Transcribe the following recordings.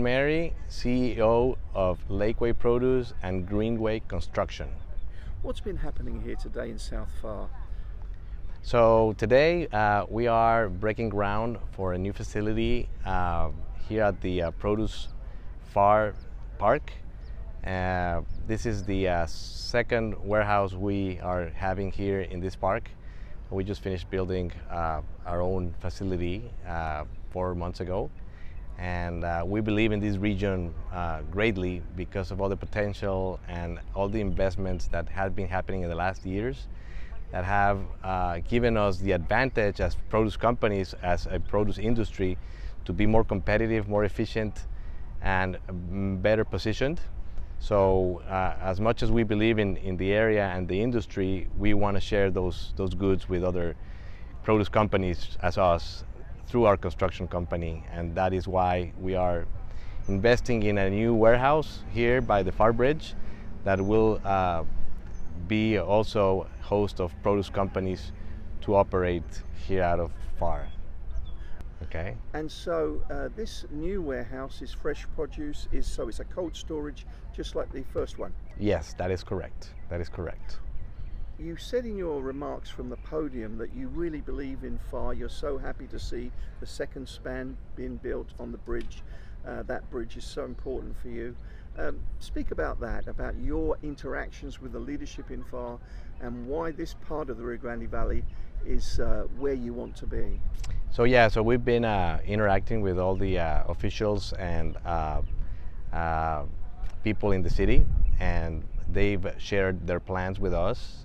Ramon Mery, CEO of LakeWay Produce and Greenway Construction. What's been happening here today in South Pharr? So today we are breaking ground for a new facility here at the Pharr Park. This is the second warehouse we are having here in this park. We just finished building our own facility 4 months ago, and we believe in this region greatly because of all the potential and all the investments that have been happening in the last years that have given us the advantage as produce companies, as a produce industry, to be more competitive, more efficient, and better positioned. So as much as we believe in the area and the industry, we want to share those goods with other produce companies as us through our construction company, and that is why we are investing in a new warehouse here by the Pharr Bridge that will be also host of produce companies to operate here out of Pharr. Okay. And so this new warehouse is fresh produce, it's a cold storage, just like the first one? Yes, that is correct. That is correct. You said in your remarks from the podium that you really believe in Pharr. You're so happy to see the second span being built on the bridge. That bridge is so important for you. Speak about that, about your interactions with the leadership in Pharr and why this part of the Rio Grande Valley is where you want to be. So we've been interacting with all the officials and people in the city, and they've shared their plans with us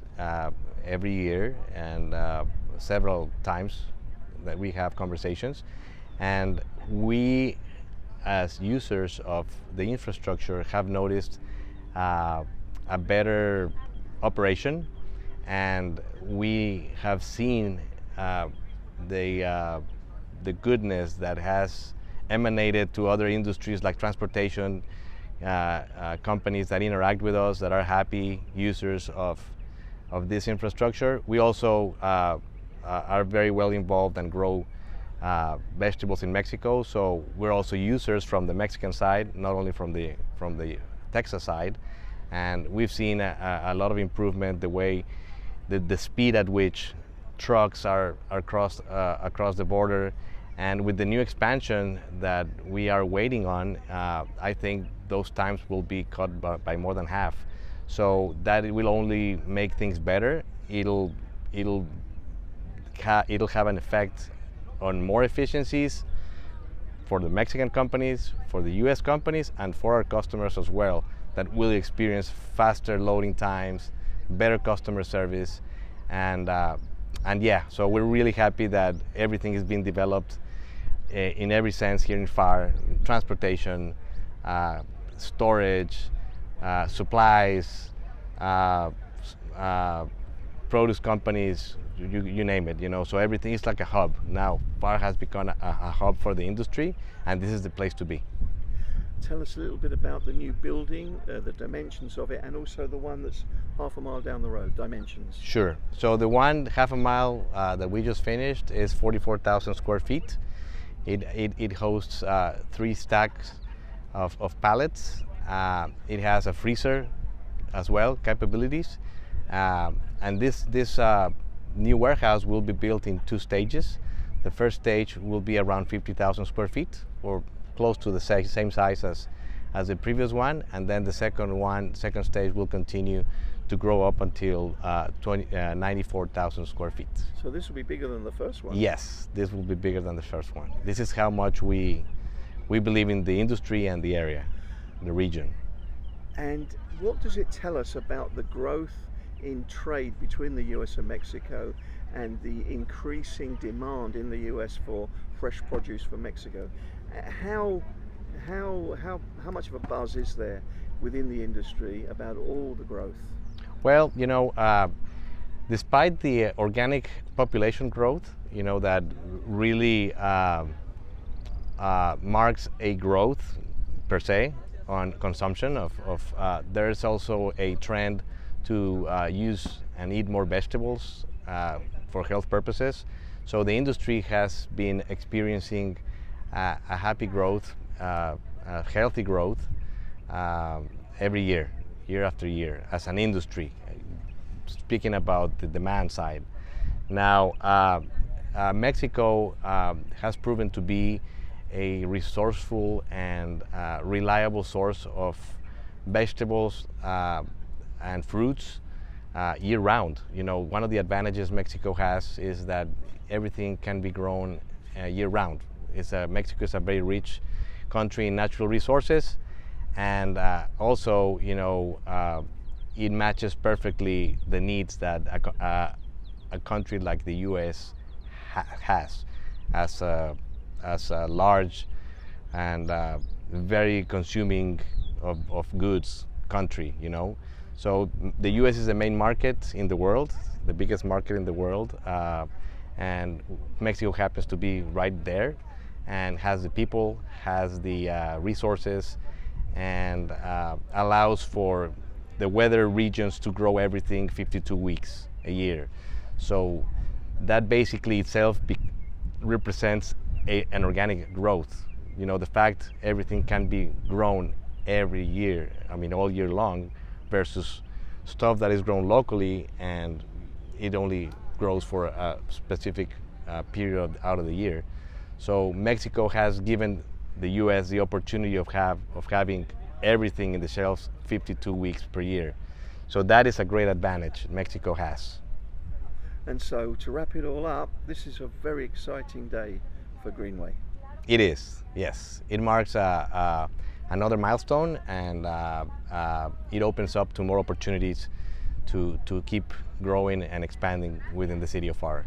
every year, and several times that we have conversations, and we as users of the infrastructure have noticed a better operation, and we have seen the goodness that has emanated to other industries like transportation companies that interact with us, that are happy users of this infrastructure. We also are very well involved and grow vegetables in Mexico, so we're also users from the Mexican side, not only from the Texas side, and we've seen a lot of improvement, the way the speed at which trucks are across the border, and with the new expansion that we are waiting on, I think those times will be cut by more than half. So that it will only make things better. It'll have an effect on more efficiencies for the Mexican companies, for the U.S. companies, and for our customers as well, that will experience faster loading times, better customer service, and yeah, so we're really happy that everything is being developed in every sense here in Pharr: transportation, storage, supplies, produce companies, you name it, so everything is like a hub. Now Pharr has become a hub for the industry, and this is the place to be. Tell us a little bit about the new building, the dimensions of it, and also the one that's half a mile down the road, dimensions. Sure. So the one half a mile that we just finished is 44,000 square feet. It hosts 3 stacks of pallets. It has a freezer as well, capabilities. And this new warehouse will be built in 2 stages. The first stage will be around 50,000 square feet, or close to the same size as the previous one, and then the second stage will continue to grow up until 94,000 square feet. So this will be bigger than the first one? Yes, this will be bigger than the first one. This is how much we believe in the industry and the area, the region. And what does it tell us about the growth in trade between the US and Mexico, and the increasing demand in the US for fresh produce from Mexico? How much of a buzz is there within the industry about all the growth? Well, despite the organic population growth, that really marks a growth per se on consumption there's also a trend to use and eat more vegetables for health purposes. So the industry has been experiencing a happy growth healthy growth every year, year after year, as an industry. Speaking about the demand side, now Mexico has proven to be a resourceful and reliable source of vegetables and fruits year-round. You know, one of the advantages Mexico has is that everything can be grown year-round. Mexico is a very rich country in natural resources, and also, you know, it matches perfectly the needs that a country like the U.S. has as a large and very consuming of goods country, you know. So the U.S. is the main market in the world, the biggest market in the world, and Mexico happens to be right there and has the people, has the resources, and allows for the weather regions to grow everything 52 weeks a year. So that basically itself represents an organic growth. You know, the fact everything can be grown every year, I mean all year long, versus stuff that is grown locally and it only grows for a specific period out of the year. So Mexico has given the U.S. the opportunity of having everything in the shelves 52 weeks per year. So that is a great advantage Mexico has. And so to wrap it all up, this is a very exciting day for Greenway. It is, yes. It marks another milestone, and it opens up to more opportunities to keep growing and expanding within the city of Pharr.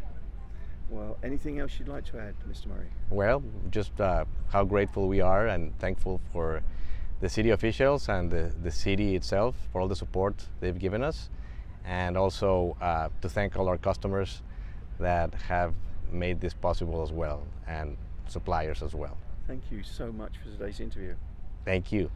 Well, anything else you'd like to add, Mr. Mery? Well, just how grateful we are and thankful for the city officials and the city itself for all the support they've given us, and also to thank all our customers that have made this possible as well, and suppliers as well. Thank you so much for today's interview. Thank you.